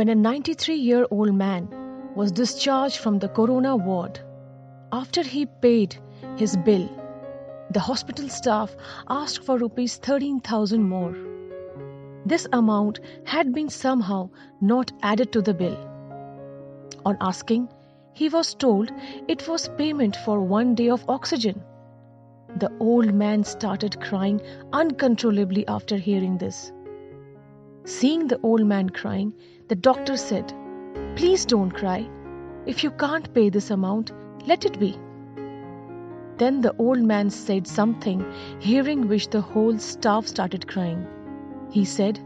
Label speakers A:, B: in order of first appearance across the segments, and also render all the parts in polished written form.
A: when a 93-year-old man was discharged from the corona ward. After he paid his bill, the hospital staff asked for rupees 13,000 more. This amount had been somehow not added to the bill. On asking, he was told it was payment for 1 day of oxygen. The old man started crying uncontrollably after hearing this. Seeing the old man crying, the doctor said, "Please don't cry. If you can't pay this amount, let it be." Then the old man said something, hearing which the whole staff started crying. He said,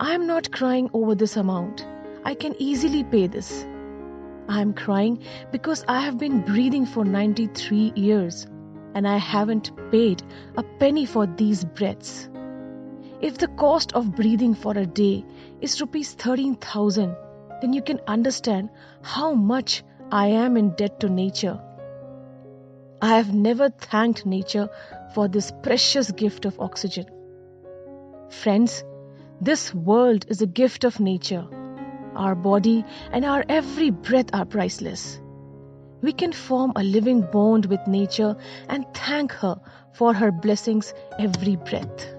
A: "I am not crying over this amount. I can easily pay this. I am crying because I have been breathing for 93 years and I haven't paid a penny for these breaths. If the cost of breathing for a day is rupees 13,000, then you can understand how much I am in debt to nature. I have never thanked nature for this precious gift of oxygen." Friends, this world is a gift of nature. Our body and our every breath are priceless. We can form a living bond with nature and thank her for her blessings every breath.